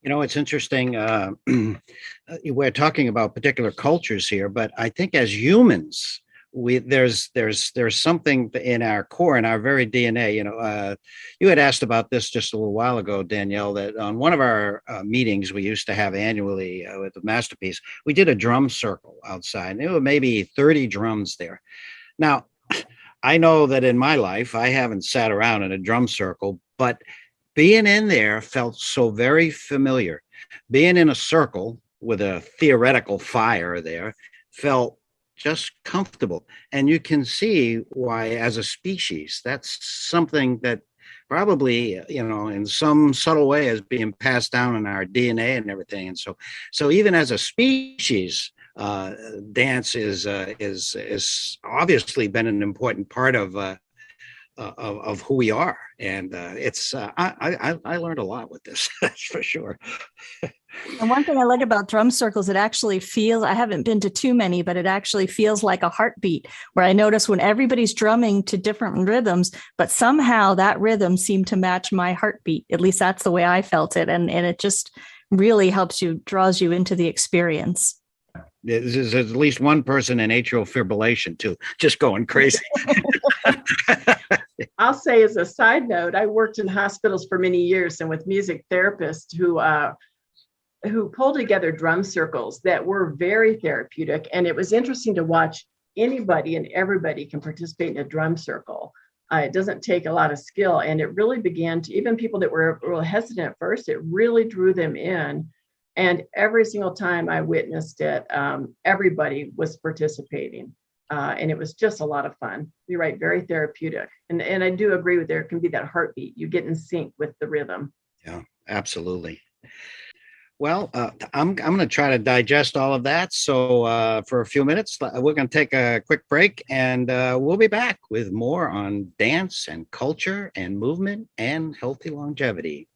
It's interesting. We're talking about particular cultures here, but I think as humans, there's something in our core, in our very DNA. You had asked about this just a little while ago, Danielle, that on one of our meetings we used to have annually with the Masterpiece, we did a drum circle outside, and there were maybe 30 drums there. Now, I know that in my life, I haven't sat around in a drum circle, but being in there felt so very familiar. Being in a circle with a theoretical fire there felt just comfortable. And you can see why, as a species, that's something that probably, in some subtle way is being passed down in our DNA and everything. And so even as a species, dance is obviously been an important part of who we are, and I learned a lot with this. That's for sure. And one thing I like about drum circles, it actually feels, I haven't been to too many, but it actually feels like a heartbeat, where I notice when everybody's drumming to different rhythms, but somehow that rhythm seemed to match my heartbeat. At least that's the way I felt it. And it just really helps you, draws you into the experience. There's at least one person in atrial fibrillation too, just going crazy. I'll say, as a side note, I worked in hospitals for many years and with music therapists who pulled together drum circles that were very therapeutic. And it was interesting to watch. Anybody and everybody can participate in a drum circle. It doesn't take a lot of skill. And it really began to, even people that were a little hesitant at first, it really drew them in. And every single time I witnessed it, everybody was participating. And it was just a lot of fun. You're right, very therapeutic. And I do agree with, there can be that heartbeat. You get in sync with the rhythm. Yeah, absolutely. Well, I'm going to try to digest all of that. So for a few minutes, we're going to take a quick break, and we'll be back with more on dance and culture and movement and healthy longevity.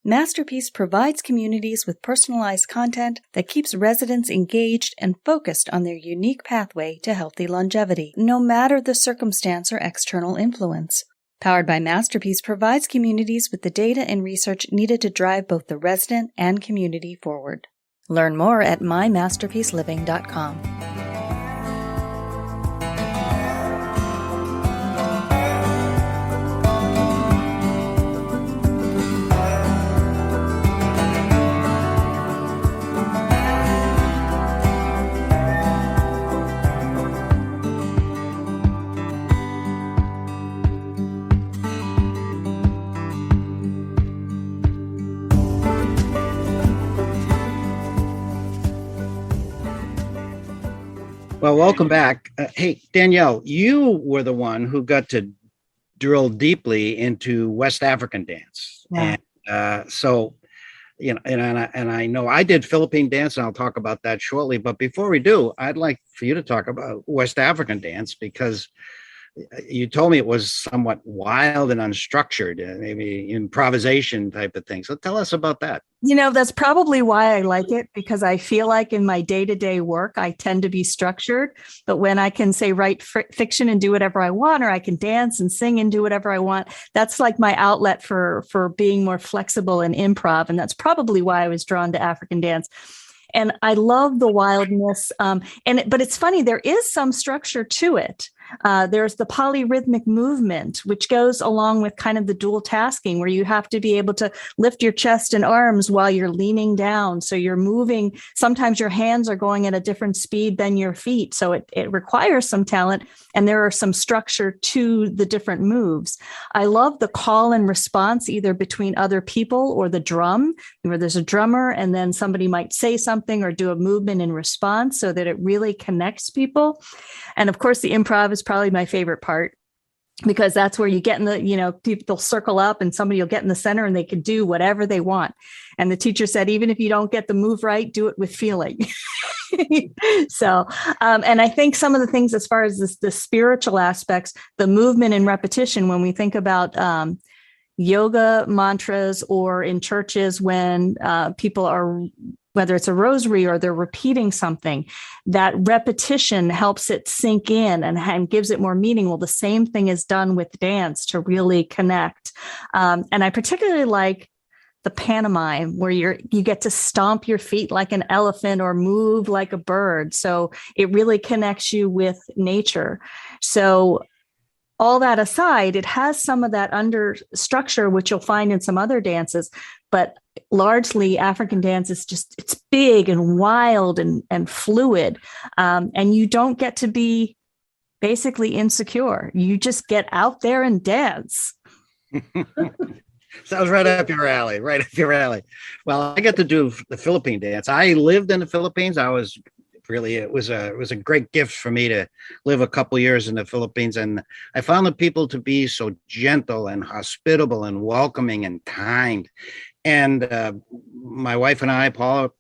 Masterpiece provides communities with personalized content that keeps residents engaged and focused on their unique pathway to healthy longevity, no matter the circumstance or external influence. Powered by Masterpiece provides communities with the data and research needed to drive both the resident and community forward. Learn more at mymasterpieceliving.com. Well, welcome back. Hey, Danielle, you were the one who got to drill deeply into West African dance. Yeah. And so, and I know I did Philippine dance, and I'll talk about that shortly. But before we do, I'd like for you to talk about West African dance, because you told me it was somewhat wild and unstructured, maybe improvisation type of thing. So tell us about that. That's probably why I like it, because I feel like in my day-to-day work, I tend to be structured. But when I can say write fiction and do whatever I want, or I can dance and sing and do whatever I want, that's like my outlet for being more flexible and improv. And that's probably why I was drawn to African dance. And I love the wildness. But it's funny, there is some structure to it. There's the polyrhythmic movement, which goes along with kind of the dual tasking, where you have to be able to lift your chest and arms while you're leaning down. So you're moving. Sometimes your hands are going at a different speed than your feet. So it requires some talent, and there are some structure to the different moves. I love the call and response, either between other people or the drum, where there's a drummer and then somebody might say something or do a movement in response, so that it really connects people. And of course, the improv is probably my favorite part, because that's where you get in the, people circle up and somebody will get in the center and they can do whatever they want. And the teacher said, even if you don't get the move right, do it with feeling. So, and I think some of the things as far as the spiritual aspects, the movement and repetition, when we think about yoga mantras or in churches when people are, whether it's a rosary or they're repeating something, that repetition helps it sink in and gives it more meaning. Well, the same thing is done with dance to really connect. And I particularly like the pantomime where you get to stomp your feet like an elephant or move like a bird. So it really connects you with nature. So all that aside, it has some of that under structure, which you'll find in some other dances, but largely African dance is it's big and wild and fluid. And you don't get to be basically insecure. You just get out there and dance. Sounds right up your alley, right up your alley. Well, I got to do the Philippine dance. I lived in the Philippines. It was a great gift for me to live a couple years in the Philippines. And I found the people to be so gentle and hospitable and welcoming and kind. And my wife and I, Paula,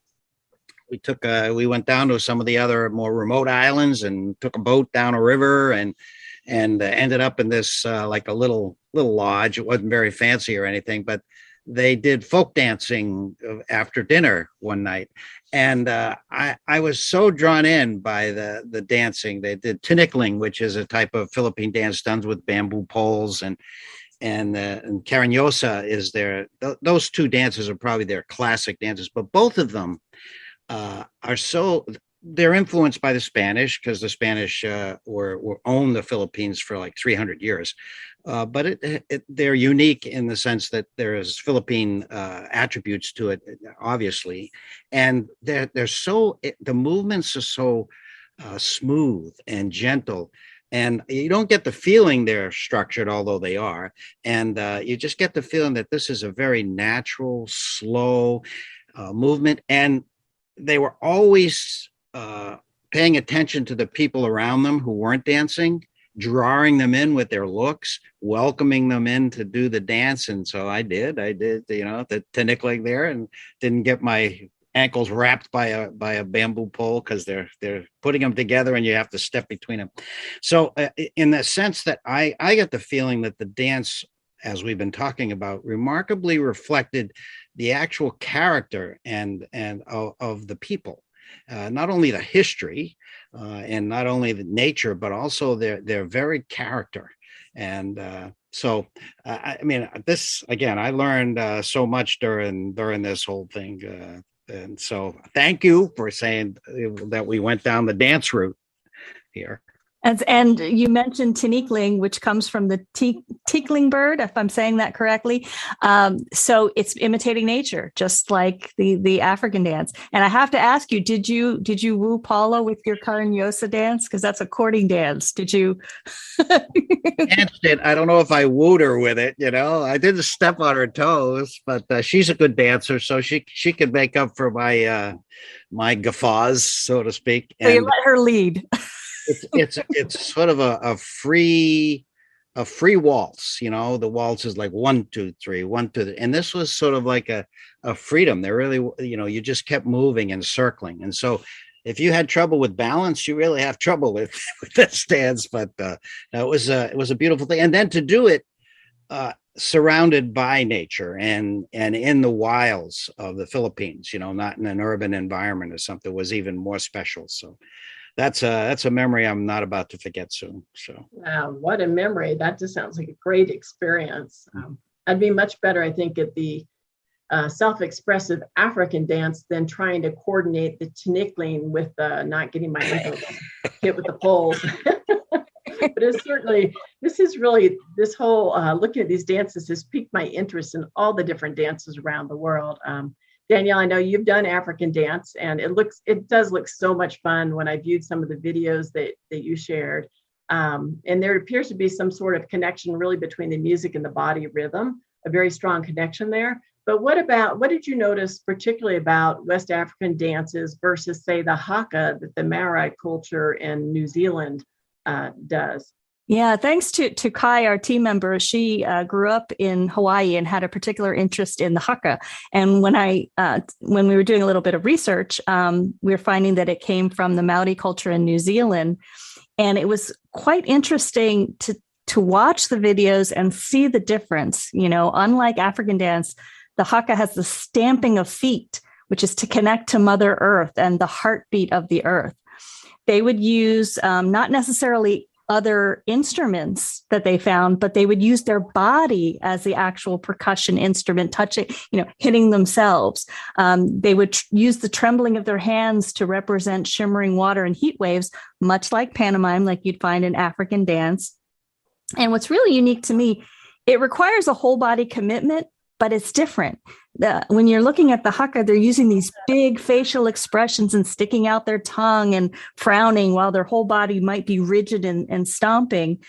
we went down to some of the other more remote islands and took a boat down a river and ended up in this like a little lodge. It wasn't very fancy or anything, but they did folk dancing after dinner one night. And I was so drawn in by the dancing. They did tinikling, which is a type of Philippine dance done with bamboo poles, and Carinyosa is those two dances are probably their classic dances, but both of them they're influenced by the Spanish because the Spanish were owned the Philippines for like 300 years. But they're unique in the sense that there is Philippine attributes to it, obviously. And the movements are so smooth and gentle. And you don't get the feeling they're structured, although they are. And you just get the feeling that this is a very natural, slow movement. And they were always paying attention to the people around them who weren't dancing, drawing them in with their looks, welcoming them in to do the dance. And so I did, the tinikling there, and didn't get my ankles wrapped by a bamboo pole because they're putting them together and you have to step between them. So in the sense that I get the feeling that the dance, as we've been talking about, remarkably reflected the actual character and of the people. Not only the history and not only the nature, but also their very character. And so, I mean, this, again, I learned so much during this whole thing. And so thank you for saying that we went down the dance route here. And you mentioned tinikling, which comes from the tinkling bird, if I'm saying that correctly. So it's imitating nature, just like the African dance. And I have to ask you, did you woo Paula with your Carinyosa dance? Because that's a courting dance. Did you? Danced it. I don't know if I wooed her with it. I didn't step on her toes, but she's a good dancer, so she could make up for my guffaws, so to speak. So you let her lead. It's sort of a free waltz. The waltz is like 1, 2, 3, 1, 2, 3. And this was sort of like a freedom. They're really, you just kept moving and circling. And so if you had trouble with balance, you really have trouble with this dance. But it was a beautiful thing. And then to do it surrounded by nature and in the wilds of the Philippines, not in an urban environment or something, was even more special. So that's a memory I'm not about to forget soon. So, wow, what a memory! That just sounds like a great experience. I'd be much better, I think, at the self-expressive African dance than trying to coordinate the tinikling with not getting my ankles hit with the poles. But it's certainly, this whole looking at these dances has piqued my interest in all the different dances around the world. Danielle, I know you've done African dance, and it does look so much fun when I viewed some of the videos that you shared. And there appears to be some sort of connection really between the music and the body rhythm, a very strong connection there. But what did you notice particularly about West African dances versus, say, the Haka that the Maori culture in New Zealand does? Yeah, thanks to Kai, our team member. She grew up in Hawaii and had a particular interest in the Haka. And when we were doing a little bit of research, we were finding that it came from the Maori culture in New Zealand. And it was quite interesting to watch the videos and see the difference. You know, unlike African dance, the Haka has the stamping of feet, which is to connect to Mother Earth and the heartbeat of the earth. They would use not necessarily other instruments that they found, but they would use their body as the actual percussion instrument, touching, hitting themselves. They would use the trembling of their hands to represent shimmering water and heat waves, much like pantomime, like you'd find in African dance. And what's really unique to me, it requires a whole body commitment, but it's different. When you're looking at the Haka, they're using these big facial expressions and sticking out their tongue and frowning while their whole body might be rigid and stomping.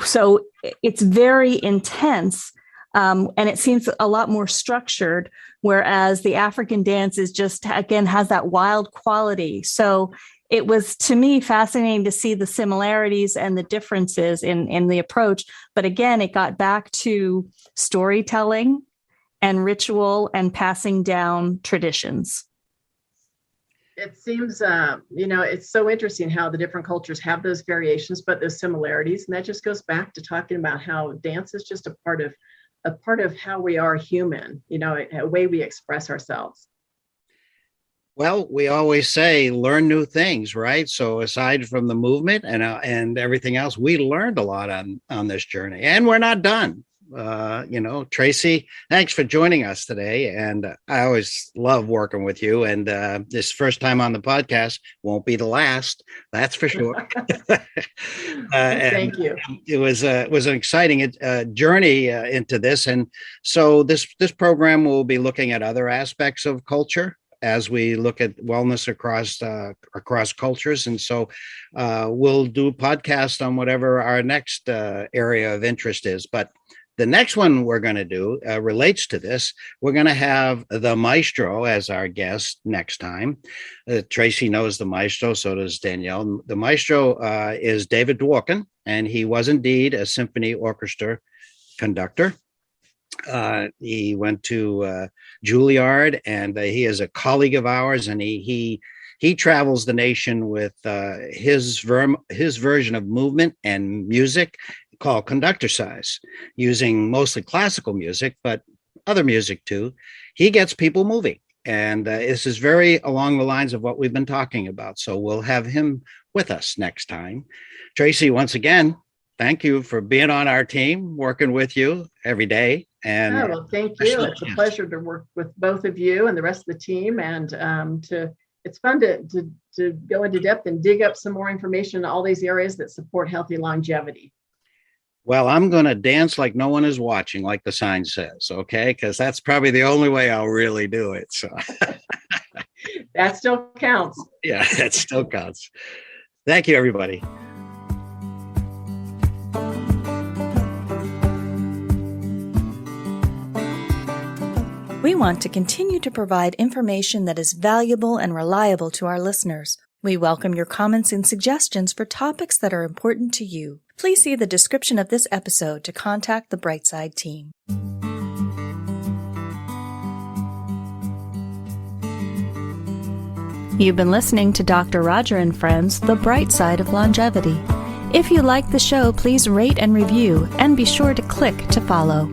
So it's very intense. And it seems a lot more structured, whereas the African dance is just, again, has that wild quality. So it was, to me, fascinating to see the similarities and the differences in the approach. But again, it got back to storytelling and ritual and passing down traditions. It seems, it's so interesting how the different cultures have those variations, but those similarities. And that just goes back to talking about how dance is just a part of how we are human, a way we express ourselves. Well, we always say learn new things, right? So aside from the movement and everything else, we learned a lot on this journey, and we're not done. Tracy, thanks for joining us today. And I always love working with you. And this first time on the podcast won't be the last. That's for sure. Thank you. It was an exciting journey into this. And so this program will be looking at other aspects of culture as we look at wellness across cultures. And so we'll do a podcast on whatever our next area of interest is. But the next one we're going to do relates to this. We're going to have the maestro as our guest next time. Tracy knows the maestro, so does Danielle. The maestro is David Dworkin, and he was indeed a symphony orchestra conductor. He went to Juilliard, and he is a colleague of ours, and he travels the nation with his version of movement and music called Conductorcise, using mostly classical music, but other music too. He gets people moving. And this is very along the lines of what we've been talking about. So we'll have him with us next time. Tracy, once again, thank you for being on our team, working with you every day. And well, thank you. It's a pleasure to work with both of you and the rest of the team. And it's fun to go into depth and dig up some more information in all these areas that support healthy longevity. Well, I'm going to dance like no one is watching, like the sign says, okay? Because that's probably the only way I'll really do it. So that still counts. Yeah, that still counts. Thank you, everybody. We want to continue to provide information that is valuable and reliable to our listeners. We welcome your comments and suggestions for topics that are important to you. Please see the description of this episode to contact the Brightside team. You've been listening to Dr. Roger and Friends, The Bright Side of Longevity. If you like the show, please rate and review, and be sure to click to follow.